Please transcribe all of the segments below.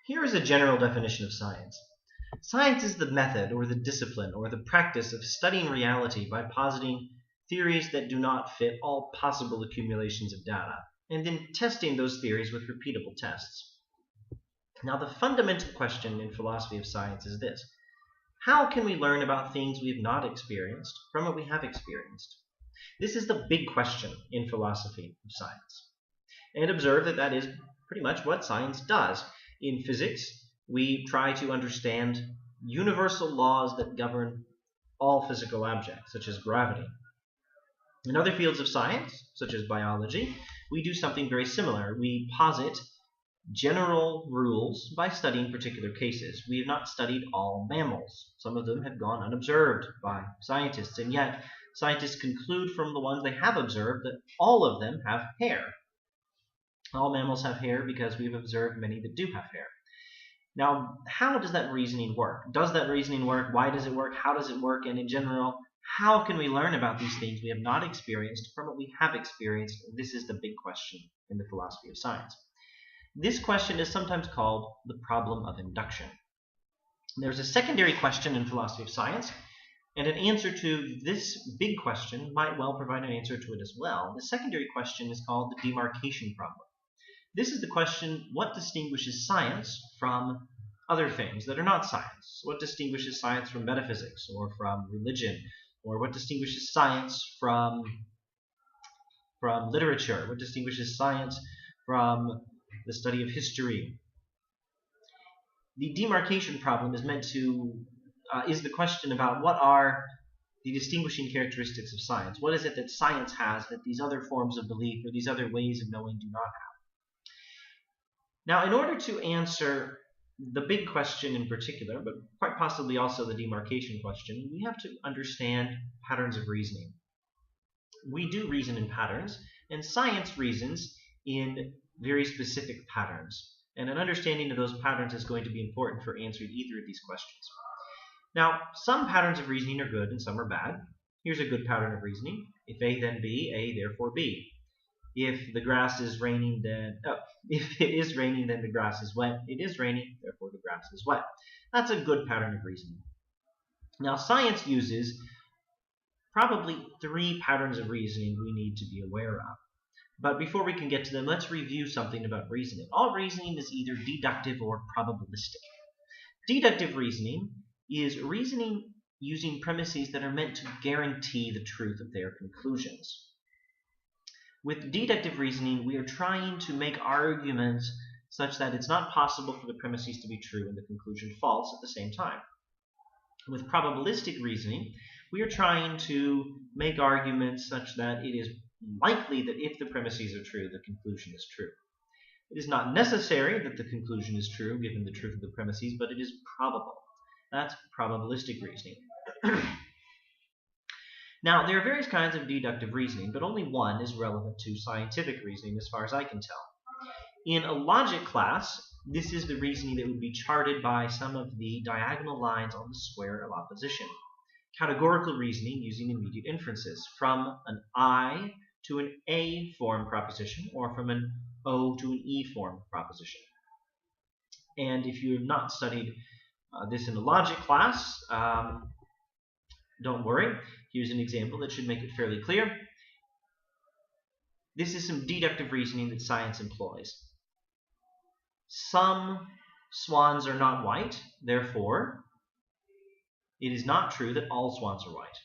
Here is a general definition of science. Science is the method or the discipline or the practice of studying reality by positing theories that do not fit all possible accumulations of data, and then testing those theories with repeatable tests. Now, the fundamental question in philosophy of science is this: how can we learn about things we have not experienced from what we have experienced? This is the big question in philosophy of science. And observe that that is pretty much what science does. In physics, we try to understand universal laws that govern all physical objects, such as gravity. In other fields of science, such as biology, we do something very similar. We posit general rules by studying particular cases. We have not studied all mammals. Some of them have gone unobserved by scientists, and yet scientists conclude from the ones they have observed that all of them have hair. All mammals have hair because we've observed many that do have hair. Now, how does that reasoning work? Does that reasoning work? Why does it work? How does it work? And in general, how can we learn about these things we have not experienced from what we have experienced? This is the big question in the philosophy of science. This question is sometimes called the problem of induction. There's a secondary question in philosophy of science, and an answer to this big question might well provide an answer to it as well. The secondary question is called the demarcation problem. This is the question: what distinguishes science from other things that are not science? What distinguishes science from metaphysics or from religion? Or what distinguishes science from literature? What distinguishes science from the study of history? The demarcation problem is meant to is the question about what are the distinguishing characteristics of science. What is it that science has that these other forms of belief or these other ways of knowing do not have? Now, in order to answer the big question in particular, but quite possibly also the demarcation question, we have to understand patterns of reasoning. We do reason in patterns, and science reasons in very specific patterns. And an understanding of those patterns is going to be important for answering either of these questions. Now, some patterns of reasoning are good and some are bad. Here's a good pattern of reasoning. If A then B, A therefore B. If the grass is raining, then if it is raining, then the grass is wet. It is raining, therefore the grass is wet. That's a good pattern of reasoning. Now, science uses probably 3 patterns of reasoning we need to be aware of. But before we can get to them, let's review something about reasoning. All reasoning is either deductive or probabilistic. Deductive reasoning is reasoning using premises that are meant to guarantee the truth of their conclusions. With deductive reasoning, we are trying to make arguments such that it's not possible for the premises to be true and the conclusion false at the same time. With probabilistic reasoning, we are trying to make arguments such that it is likely that if the premises are true, the conclusion is true. It is not necessary that the conclusion is true given the truth of the premises, but it is probable. That's probabilistic reasoning. Now, there are various kinds of deductive reasoning, but only one is relevant to scientific reasoning as far as I can tell. In a logic class, this is the reasoning that would be charted by some of the diagonal lines on the square of opposition. Categorical reasoning using immediate inferences from an I to an A form proposition or from an O to an E form proposition. And if you have not studied this in a logic class, don't worry. Here's an example that should make it fairly clear. This is some deductive reasoning that science employs. Some swans are not white, therefore, it is not true that all swans are white.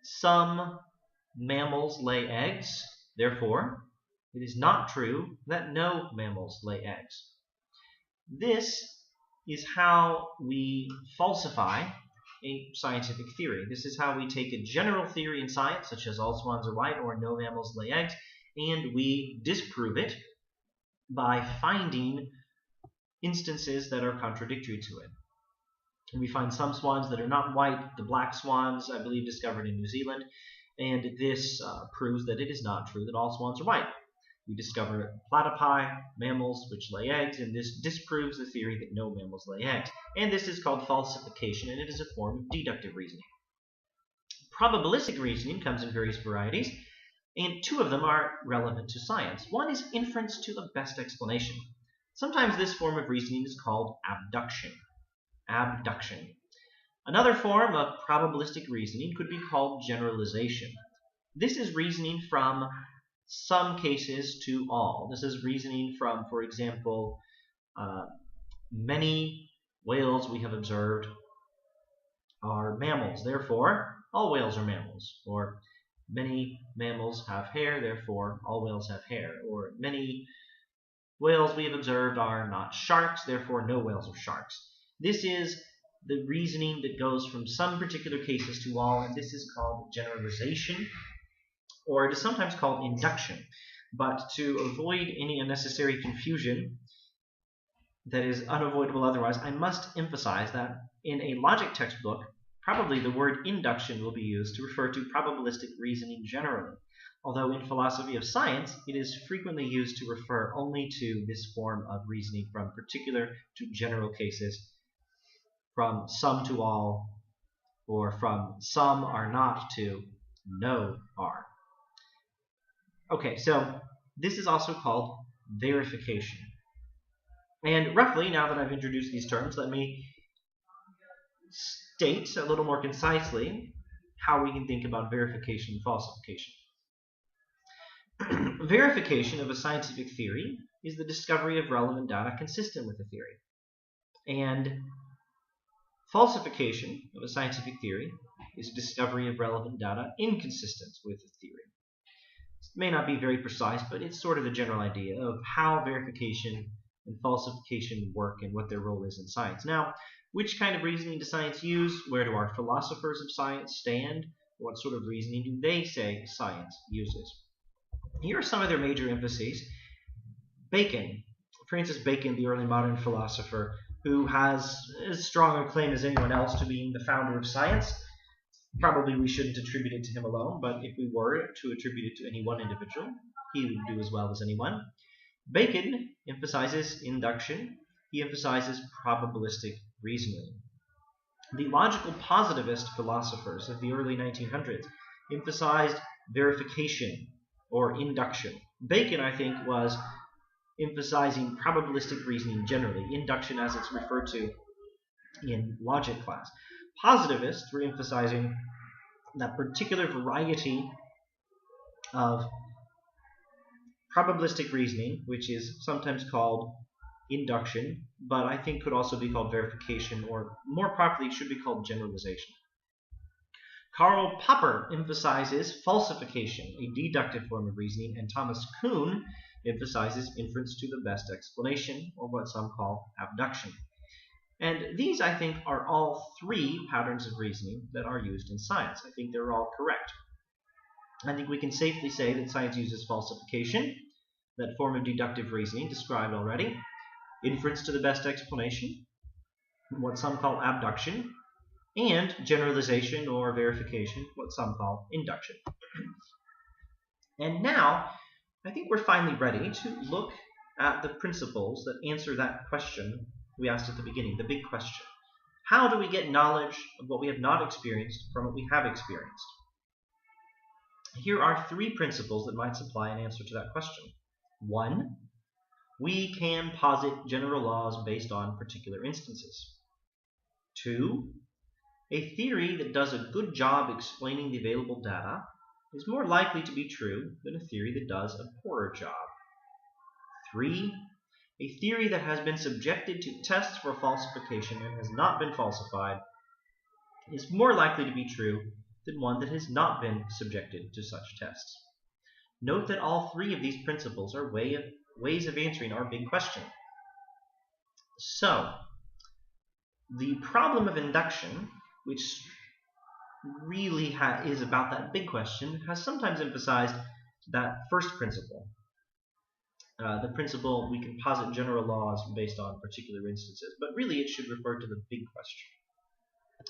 Some mammals lay eggs, therefore, it is not true that no mammals lay eggs. This is how we falsify a scientific theory. This is how we take a general theory in science, such as all swans are white or no mammals lay eggs, and we disprove it by finding instances that are contradictory to it. And we find some swans that are not white, the black swans, I believe, discovered in New Zealand, and this proves that it is not true that all swans are white. We discover platypi, mammals which lay eggs, and this disproves the theory that no mammals lay eggs. And this is called falsification, and it is a form of deductive reasoning. Probabilistic reasoning comes in various varieties, and 2 of them are relevant to science. One is inference to the best explanation. Sometimes this form of reasoning is called abduction. Abduction. Another form of probabilistic reasoning could be called generalization. This is reasoning from some cases to all. This is reasoning from, for example, many whales we have observed are mammals, therefore all whales are mammals. Or many mammals have hair, therefore all whales have hair. Or many whales we have observed are not sharks, therefore no whales are sharks. This is the reasoning that goes from some particular cases to all, and this is called generalization, or it is sometimes called induction. But to avoid any unnecessary confusion that is unavoidable otherwise, I must emphasize that in a logic textbook, probably the word induction will be used to refer to probabilistic reasoning generally, although in philosophy of science, it is frequently used to refer only to this form of reasoning from particular to general cases, from some to all, or from some are not to no are. Okay, so this is also called verification. And roughly, now that I've introduced these terms, let me state a little more concisely how we can think about verification and falsification. Verification of a scientific theory is the discovery of relevant data consistent with the theory. And falsification of a scientific theory is discovery of relevant data inconsistent with the theory. This may not be very precise, but it's sort of a general idea of how verification and falsification work and what their role is in science. Now, which kind of reasoning does science use? Where do our philosophers of science stand? What sort of reasoning do they say science uses? Here are some of their major emphases. Bacon, Francis Bacon, the early modern philosopher, who has as strong a claim as anyone else to being the founder of science. Probably we shouldn't attribute it to him alone, but if we were to attribute it to any one individual, he would do as well as anyone. Bacon emphasizes induction. He emphasizes probabilistic reasoning. The logical positivist philosophers of the early 1900s emphasized verification or induction. Bacon, I think, was emphasizing probabilistic reasoning generally, induction as it's referred to in logic class. Positivists were emphasizing that particular variety of probabilistic reasoning, which is sometimes called induction, but I think could also be called verification, or more properly, it should be called generalization. Karl Popper emphasizes falsification, a deductive form of reasoning, and Thomas Kuhn emphasizes inference to the best explanation, or what some call abduction. And these, I think, are all three patterns of reasoning that are used in science. I think they're all correct. I think we can safely say that science uses falsification, that form of deductive reasoning described already, inference to the best explanation, what some call abduction, and generalization or verification, what some call induction. And now, I think we're finally ready to look at the principles that answer that question we asked at the beginning, the big question. How do we get knowledge of what we have not experienced from what we have experienced? Here are three principles that might supply an answer to that question. 1. We can posit general laws based on particular instances. 2. A theory that does a good job explaining the available data is more likely to be true than a theory that does a poorer job. 3. A theory that has been subjected to tests for falsification and has not been falsified is more likely to be true than one that has not been subjected to such tests. Note that all three of these principles are ways of answering our big question. So, the problem of induction, which really is about that big question, has sometimes emphasized that first principle. The principle we can posit general laws based on particular instances, but really it should refer to the big question.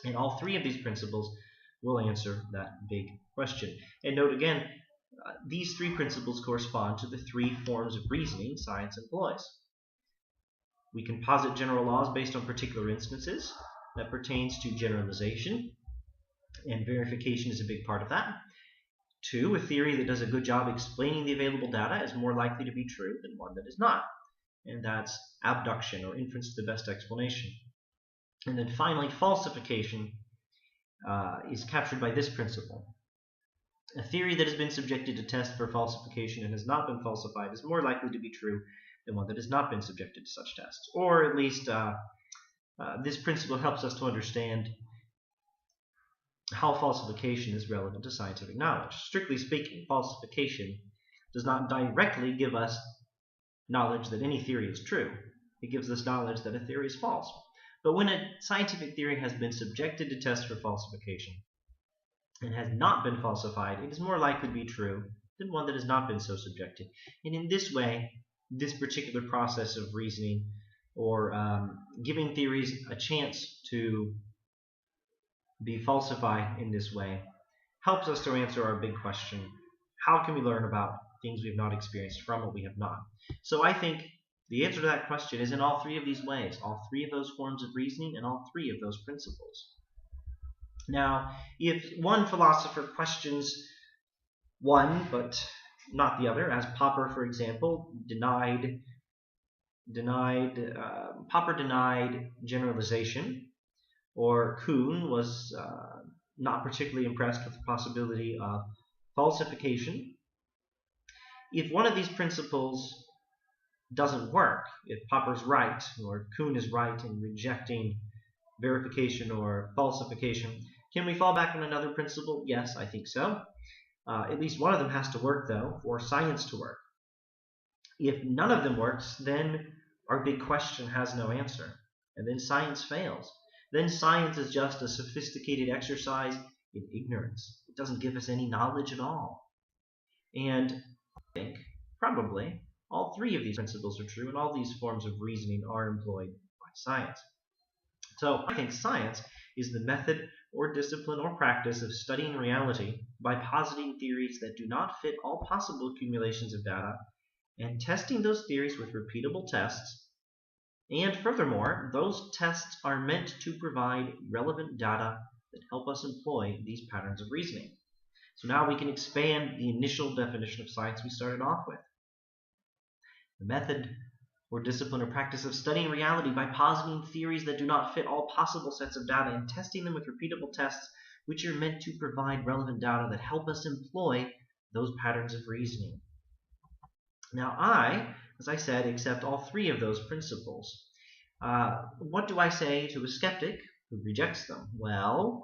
And all three of these principles will answer that big question. And note again, these three principles correspond to the three forms of reasoning science employs. We can posit general laws based on particular instances. That pertains to generalization, and verification is a big part of that. 2, a theory that does a good job explaining the available data is more likely to be true than one that is not. and that's abduction, or inference to the best explanation. And then finally, falsification is captured by this principle. A theory that has been subjected to test for falsification and has not been falsified is more likely to be true than one that has not been subjected to such tests. Or at least this principle helps us to understand how falsification is relevant to scientific knowledge. Strictly speaking, falsification does not directly give us knowledge that any theory is true. It gives us knowledge that a theory is false. But when a scientific theory has been subjected to test for falsification and has not been falsified, it is more likely to be true than one that has not been so subjected. And in this way, this particular process of reasoning, or giving theories a chance to be falsified in this way, helps us to answer our big question: how can we learn about things we have not experienced from what we have not? So I think the answer to that question is in all three of these ways, all three of those forms of reasoning and all three of those principles. Now, if one philosopher questions one but not the other, as Popper, for example, Popper denied generalization, or Kuhn was not particularly impressed with the possibility of falsification. If one of these principles doesn't work, if Popper's right or Kuhn is right in rejecting verification or falsification, can we fall back on another principle? Yes, I think so. At least one of them has to work, though, for science to work. If none of them works, then our big question has no answer, and then science fails. Then science is just a sophisticated exercise in ignorance. It doesn't give us any knowledge at all. And I think probably all three of these principles are true, and all these forms of reasoning are employed by science. So I think science is the method or discipline or practice of studying reality by positing theories that do not fit all possible accumulations of data and testing those theories with repeatable tests. And furthermore, those tests are meant to provide relevant data that help us employ these patterns of reasoning. So now we can expand the initial definition of science we started off with. The method or discipline or practice of studying reality by positing theories that do not fit all possible sets of data and testing them with repeatable tests, which are meant to provide relevant data that help us employ those patterns of reasoning. Now I, as I said, accept all three of those principles. What do I say to a skeptic who rejects them? Well,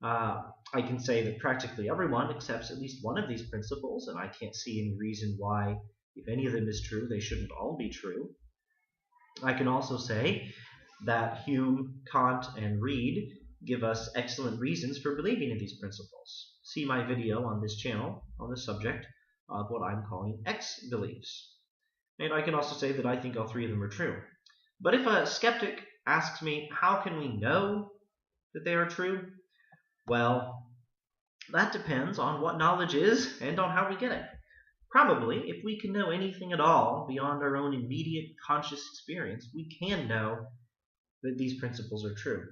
I can say that practically everyone accepts at least one of these principles, and I can't see any reason why, if any of them is true, they shouldn't all be true. I can also say that Hume, Kant, and Reid give us excellent reasons for believing in these principles. See my video on this channel on the subject of what I'm calling X beliefs. And I can also say that I think all three of them are true. But if a skeptic asks me, how can we know that they are true? Well, that depends on what knowledge is and on how we get it. Probably, if we can know anything at all beyond our own immediate conscious experience, we can know that these principles are true.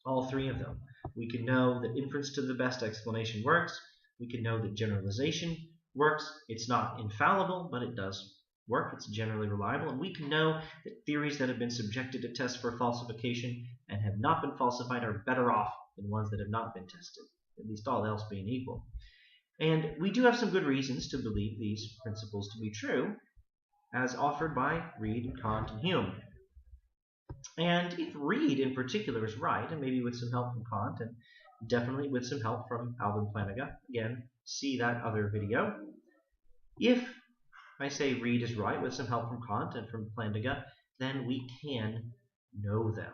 All three of them. We can know that inference to the best explanation works. We can know that generalization works. It's not infallible, but it does work. It's generally reliable. And we can know that theories that have been subjected to tests for falsification and have not been falsified are better off than ones that have not been tested, at least all else being equal. And we do have some good reasons to believe these principles to be true, as offered by Reid, Kant, and Hume. And if Reid in particular is right, and maybe with some help from Kant, and definitely with some help from Alvin Plantinga, again, see that other video. If I say Reid is right with some help from Kant and from Plantinga, then we can know them.